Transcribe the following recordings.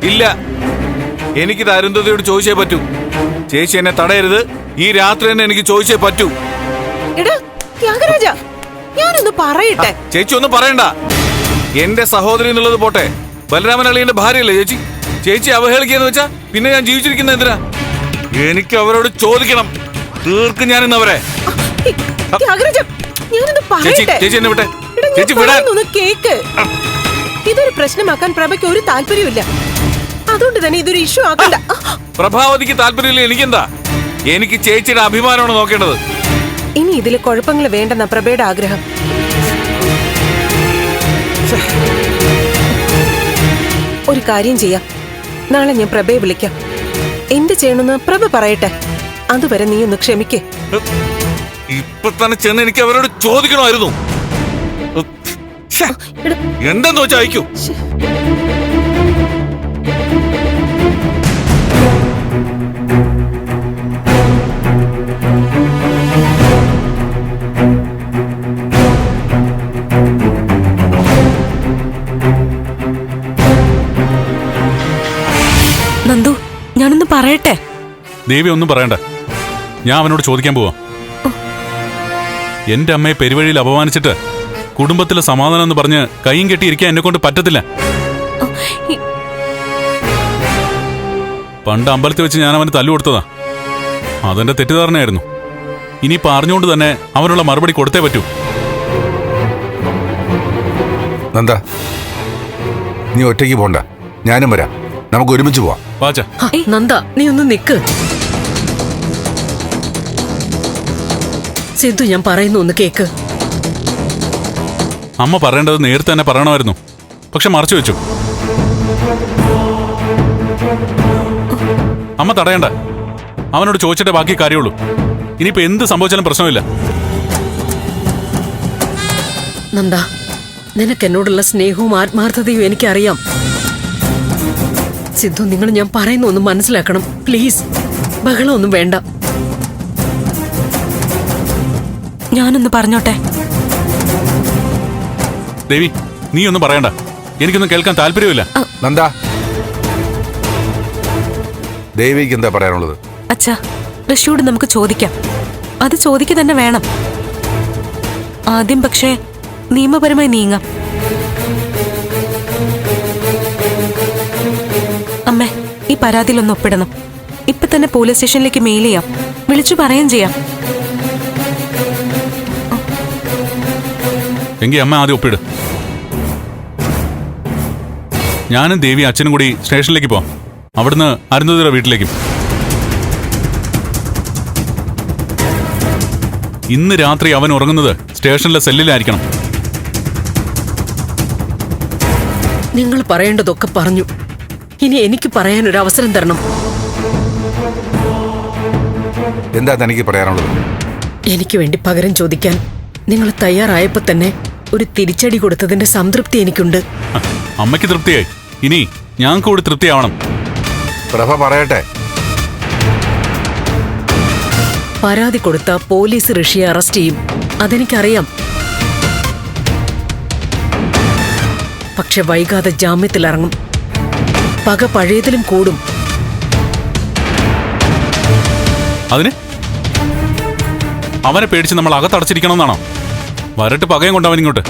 ഇല്ല, എനിക്കിത് അരുന്ധതിയോട് ചോദിച്ചേ പറ്റൂ. ചേച്ചി എന്നെ തടയരുത്. ഈ രാത്രി തന്നെ എനിക്ക് ചോദിച്ചേ പറ്റൂ. എടാ ത്യാഗരാജ, ഞാനൊന്ന് പറയട്ടെ. ചേച്ചി ഒന്നും പറയണ്ട. എന്റെ സഹോദരി എന്നുള്ളത് പോട്ടെ, ബലരാമൻ അളിയന്റെ ഭാര്യയല്ലേ ചേച്ചി. ചേച്ചി അവഹേളിക്കാന്ന് വെച്ചാ പിന്നെ ഞാൻ ജീവിച്ചിരിക്കുന്ന എന്തിനാ? എനിക്ക് അവരോട് ചോദിക്കണം. തീർക്കും ഞാൻ ഇന്ന് അവരെ. ത്യാഗരാജ, ഞാനൊന്ന് പറയട്ടെ. ചേച്ചി എന്നെ വിട്ടെ. എടാ, ചേച്ചി ഞാൻ പറയുന്നൊന്ന് കേക്ക്. ഇതൊരു പ്രശ്നമാക്കാൻ പ്രഭയ്ക്ക് ഒരു താല്പര്യമില്ല. അതുകൊണ്ട് തന്നെ ഇതൊരു ഇഷ്യൂ ആക്കണ്ട. പ്രഭാവതിക്ക് താല്പര്യമില്ല, എനിക്കെന്താ? എനിക്ക് ചേച്ചിയുടെ അഭിമാനമാണ് നോക്കേണ്ടത്. ഇനി ഇതില് കുഴപ്പങ്ങൾ വേണ്ടെന്ന പ്രഭയുടെ ആഗ്രഹം. ഒരു കാര്യം ചെയ്യാം, നാളെ ഞാൻ പ്രഭയെ വിളിക്കാം. എന്ത് ചെയ്യണമെന്ന് പ്രഭ പറയട്ടെ. അതുവരെ നീ ഒന്ന് ക്ഷമിക്കേ. ഇപ്പൊ തന്നെ ചെന്ന് എനിക്ക് അവരോട് ചോദിക്കണമായിരുന്നു. എന്തെന്ന് വെച്ചാ അയക്കൂ. നന്ദു, ഞാനൊന്ന് പറയട്ടെ. ദേവി ഒന്നും പറയണ്ട, ഞാൻ അവനോട് ചോദിക്കാൻ പോവാ. എന്റെ അമ്മയെ പെരുവഴിയിൽ അപമാനിച്ചിട്ട് കുടുംബത്തിലെ സമാധാനം എന്ന് പറഞ്ഞ് കൈയും കെട്ടിയിരിക്കാൻ എന്നെ കൊണ്ട് പറ്റത്തില്ല. പണ്ട് അമ്പലത്തിൽ വെച്ച് ഞാൻ അവന് തല്ലു കൊടുത്തതാ. അതെന്റെ തെറ്റിദ്ധാരണയായിരുന്നു. ഇനിയിപ്പോ അറിഞ്ഞുകൊണ്ട് തന്നെ അവനുള്ള മറുപടി കൊടുത്തേ പറ്റൂ. നന്ദ, നീ ഒറ്റയ്ക്ക് പോണ്ട, ഞാനും വരാം. നമുക്ക് ഒരുമിച്ച് പോവാം. വാച്ച നന്ദ, നീ ഒന്ന് നിക്ക്. സിദ്ധു, ഞാൻ പറയുന്നു ഒന്ന് കേക്ക്. അമ്മ പറയേണ്ടത് നേരത്തെ തന്നെ പറയണമായിരുന്നു, പക്ഷെ മറച്ചു വെച്ചു. അമ്മ തടയണ്ട, അവനോട് ചോദിച്ചിട്ടേ ബാക്കി കാര്യമുള്ളൂ. ഇനിയിപ്പോ എന്ത് സംഭവിച്ചാലും പ്രശ്നമില്ല. നന്ദ, നിനക്ക് എന്നോടുള്ള സ്നേഹവും ആത്മാർത്ഥതയും എനിക്കറിയാം. സിദ്ധു, നിങ്ങൾ ഞാൻ പറയുന്ന ഒന്ന് മനസ്സിലാക്കണം പ്ലീസ്. ബഹളമൊന്നും വേണ്ട. ഞാനൊന്ന് പറഞ്ഞോട്ടെ. ദേവി, നീ ഒന്നും പറയണ്ട, എനിക്കൊന്നും കേൾക്കാൻ താല്പര്യമില്ല. നന്ദ, ദേവിക്ക് എന്താ പറയാനുള്ളത്? അച്ഛാ, ഋഷിയോട് നമുക്ക് ചോദിക്കാം. അത് ചോദിക്കുക തന്നെ വേണം. ആദ്യം പക്ഷേ നിയമപരമായി നീങ്ങാം. അമ്മേ, ഈ പരാതിയിലൊന്ന് ഒപ്പിടണം. ഇപ്പൊ തന്നെ പോലീസ് സ്റ്റേഷനിലേക്ക് മെയിൽ ചെയ്യാം, വിളിച്ചു പറയുകയും ചെയ്യാം. എങ്കിൽ അമ്മ ആദ്യം ഒപ്പിട്. ഞാനും ദേവി അച്ഛനും കൂടി സ്റ്റേഷനിലേക്ക് പോവാം. അവിടുന്ന് അരുന്ധതിയുടെ വീട്ടിലേക്കും. ഇന്ന് രാത്രി അവൻ ഉറങ്ങുന്നത് സ്റ്റേഷനിലെ സെല്ലിലായിരിക്കണം. നിങ്ങൾ പറയേണ്ടതൊക്കെ പറഞ്ഞു. ഇനി എനിക്ക് പറയാനൊരു അവസരം തരണം. എന്താ തനിക്ക് പറയാനുള്ളത്? എനിക്ക് വേണ്ടി പകരം ചോദിക്കാൻ നിങ്ങൾ തയ്യാറായപ്പോ തന്നെ ഒരു തിരിച്ചടി കൊടുത്തതിന്റെ സംതൃപ്തി എനിക്കുണ്ട്. അമ്മയ്ക്ക് തൃപ്തിയായി, ഇനി ഞാൻ കൂടി തൃപ്തിയാവണം. പ്രഭ പറയട്ടെ. പരാതി കൊടുത്ത പോലീസ് ഋഷിയെ അറസ്റ്റ് ചെയ്യും, അതെനിക്കറിയാം. പക്ഷെ വൈകാതെ ജാമ്യത്തിലിറങ്ങും. പക പഴയതിലും കൂടും. അതിന് അവനെ പേടിച്ച് നമ്മൾ അകത്തടച്ചിരിക്കണമെന്നാണോ? വരട്ട് പകയും കൊണ്ടവൻ ഇങ്ങോട്ട്.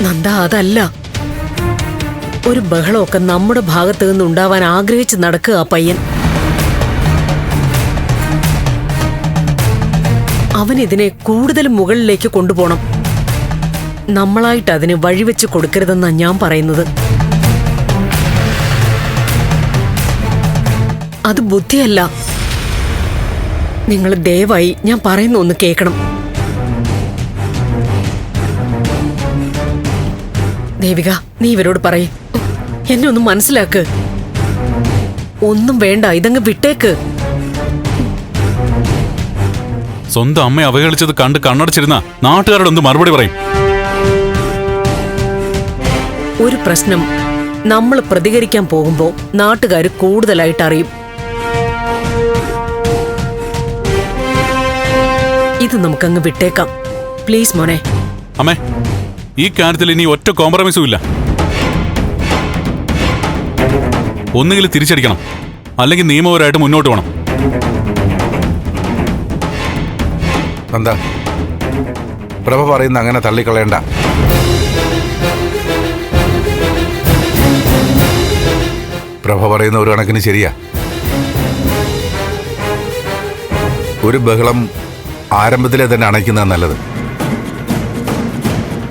നന്ദ, അതല്ല. ഒരു ബഹളമൊക്കെ നമ്മുടെ ഭാഗത്തു നിന്നുണ്ടാവാൻ ആഗ്രഹിച്ച് നടക്കുക ആ പയ്യൻ. അവനിതിനെ കൂടുതൽ മുകളിലേക്ക് കൊണ്ടുപോകണം. നമ്മളായിട്ട് അതിന് വഴിവെച്ച് കൊടുക്കരുതെന്നാ ഞാൻ പറയുന്നത്. അത് ബുദ്ധിയല്ല. നിങ്ങൾ ദയവായി ഞാൻ പറയുന്ന ഒന്ന് കേൾക്കണം. ദേവിക, നീ ഇവരോട് പറയ്. എന്നെ ഒന്ന് മനസ്സിലാക്ക്. ഒന്നും വേണ്ട, ഇതങ്ങ് വിട്ടേക്ക്. സ്വന്തം അമ്മയെ അവഹേളിച്ചത് കണ്ട് കണ്ണടച്ചിരുന്ന നാട്ടുകാരോട് എന്ത് മറുപടി പറയും? ഒരു പ്രശ്നം നമ്മൾ പ്രതികരിക്കാൻ പോകുമ്പോ നാട്ടുകാർ കൂടുതലായിട്ട് അറിയും. ഇത് നമുക്കങ്ങ് വിട്ടേക്കാം പ്ലീസ് മോനെ. അമ്മേ, ഈ കാര്യത്തിൽ ഇനി ഒറ്റ കോംപ്രമൈസും ഇല്ല. ഒന്നുകിൽ തിരിച്ചടിക്കണം, അല്ലെങ്കിൽ നിയമപരമായിട്ട് മുന്നോട്ട് പോകണം. നന്ദ, പ്രഭ പറയുന്ന അങ്ങനെ തള്ളിക്കളയണ്ട. പ്രഭ പറയുന്ന ഒരു കണക്കിന് ശരിയാ. ഒരു ബഹളം ആരംഭത്തിലെ തന്നെ അണയ്ക്കുന്നത് നല്ലത്.